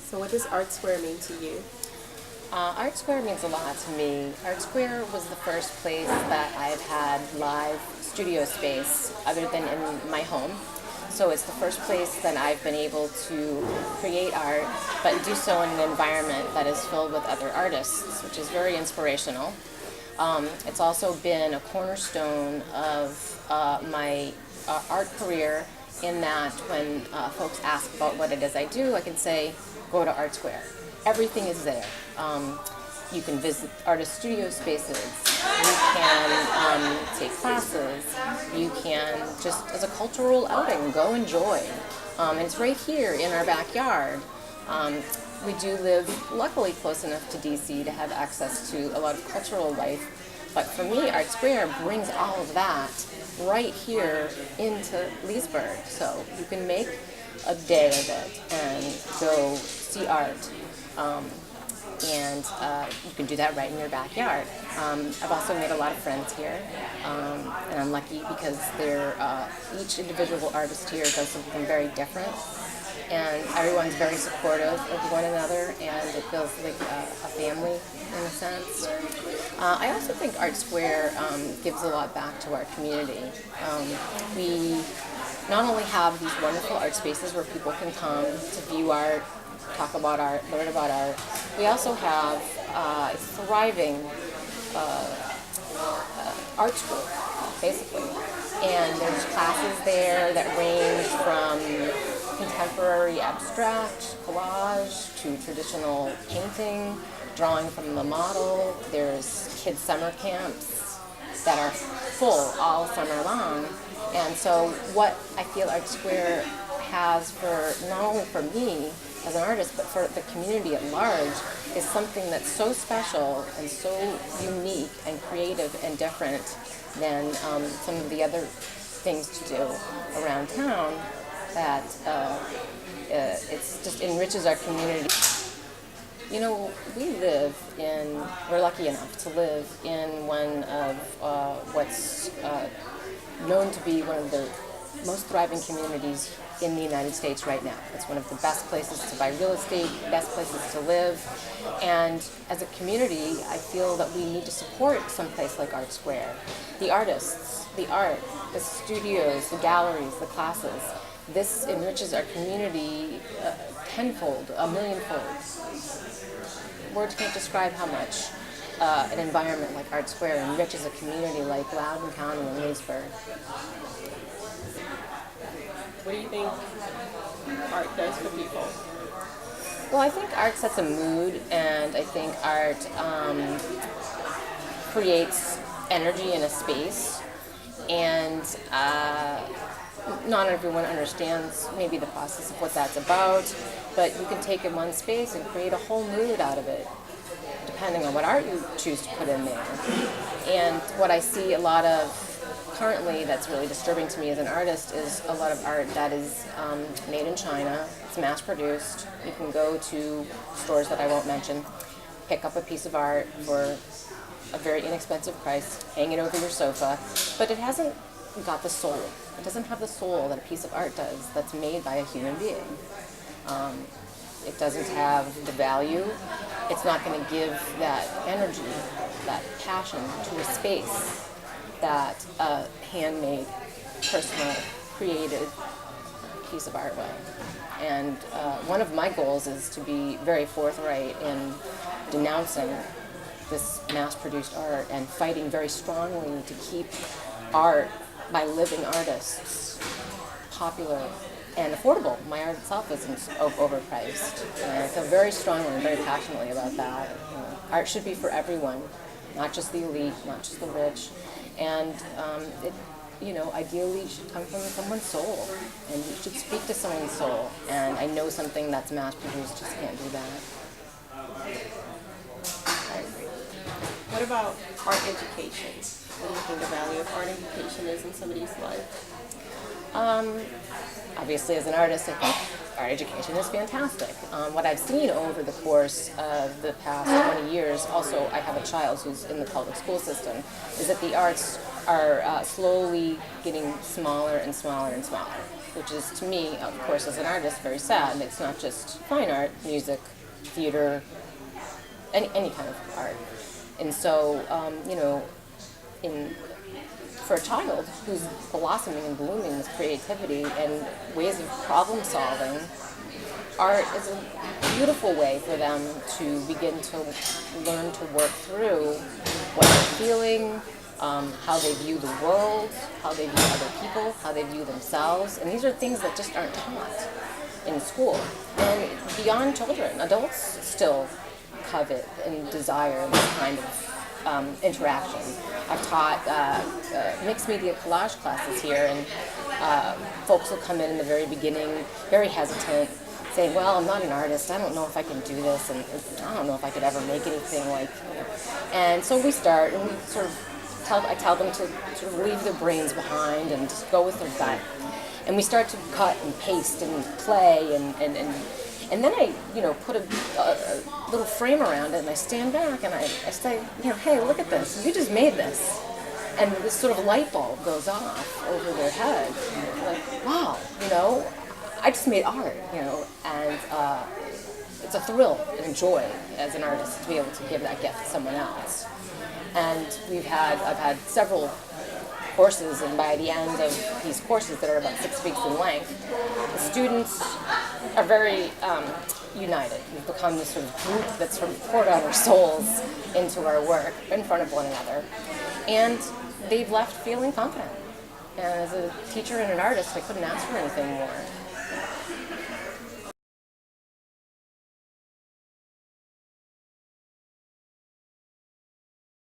So what does ArtSquare mean to you? ArtSquare means a lot to me. ArtSquare was the first place that I've had live studio space other than in my home. So it's the first place that I've been able to create art, but do so in an environment that is filled with other artists, which is very inspirational. It's also been a cornerstone of my art career, in that when folks ask about what it is I do, I can say, go to ArtSquare. Everything is there. You can visit artist studio spaces, you can take classes, you can just, as a cultural outing, go enjoy. And it's right here in our backyard. We do live, luckily, close enough to DC to have access to a lot of cultural life. But for me, ArtSquare brings all of that right here into Leesburg. So you can make a day of it and go see art. And you can do that right in your backyard. I've also made a lot of friends here, and I'm lucky because each individual artist here does something very different, and everyone's very supportive of one another, and it feels like a family in a sense. I also think ArtSquare gives a lot back to our community. We not only have these wonderful art spaces where people can come to view art, talk about art, learn about art. We also have a thriving art school, basically. And there's classes there that range from contemporary abstract, collage, to traditional painting, drawing from the model. There's kids' summer camps that are full all summer long. And so what I feel ArtSquare has for, not only for me as an artist, but for the community at large, is something that's so special and so unique and creative and different than some of the other things to do around town, that it just enriches our community. You know, we're lucky enough to live in one of what's known to be one of the most thriving communities in the United States right now. It's one of the best places to buy real estate, best places to live. And as a community, I feel that we need to support someplace like ArtSquare. The artists, the art, the studios, the galleries, the classes. This enriches our community tenfold, a millionfold. Words can't describe how much an environment like ArtSquare enriches a community like Loudoun County and Leesburg. What do you think art does for people? Well, I think art sets a mood, and I think art creates energy in a space, and not everyone understands maybe the process of what that's about, but you can take in one space and create a whole mood out of it, depending on what art you choose to put in there. And what I see a lot of currently that's really disturbing to me as an artist is a lot of art that is made in China. It's mass-produced. You can go to stores that I won't mention, pick up a piece of art for a very inexpensive price, hang it over your sofa, but it hasn't got the soul. It doesn't have the soul that a piece of art does that's made by a human being. It doesn't have the value. It's not going to give that energy, that passion to a space that a handmade, personal, created piece of art will. And one of my goals is to be very forthright in denouncing this mass-produced art and fighting very strongly to keep art by living artists popular and affordable. My art itself isn't overpriced. And I feel very strongly and very passionately about that. Art should be for everyone, not just the elite, not just the rich. And it, ideally should come from someone's soul, and you should speak to someone's soul. And I know something that's mass-produced just can't do that. I agree. What about art education? What do you think the value of art education is in somebody's life? Obviously, as an artist, I think art education is fantastic. What I've seen over the course of the past 20 years, also I have a child who's in the public school system, is that the arts are slowly getting smaller and smaller and smaller. which is to me, of course, as an artist, very sad. It's not just fine art, music, theater, any kind of art. And so, in for a child who's blossoming and blooming with creativity and ways of problem solving, art is a beautiful way for them to begin to learn to work through what they're feeling, how they view the world, how they view other people, how they view themselves. And these are things that just aren't taught in school. And beyond children, adults still covet and desire this kind of interaction. I've taught mixed media collage classes here, and folks will come in the very beginning very hesitant, saying, well, I'm not an artist, I don't know if I can do this, and I don't know if I could ever make anything like, and so we start, and we sort of I tell them to sort of leave their brains behind and just go with their gut. And we start to cut and paste and play, and then I, put a little frame around it, and I stand back and I say, hey, look at this, you just made this. And this sort of light bulb goes off over their head. Like, wow, I just made art, and it's a thrill and a joy as an artist to be able to give that gift to someone else. And I've had several courses, and by the end of these courses that are about 6 weeks in length, the students are very united. We've become this sort of group that's sort of poured out our souls into our work in front of one another. And they've left feeling confident. And as a teacher and an artist, I couldn't ask for anything more.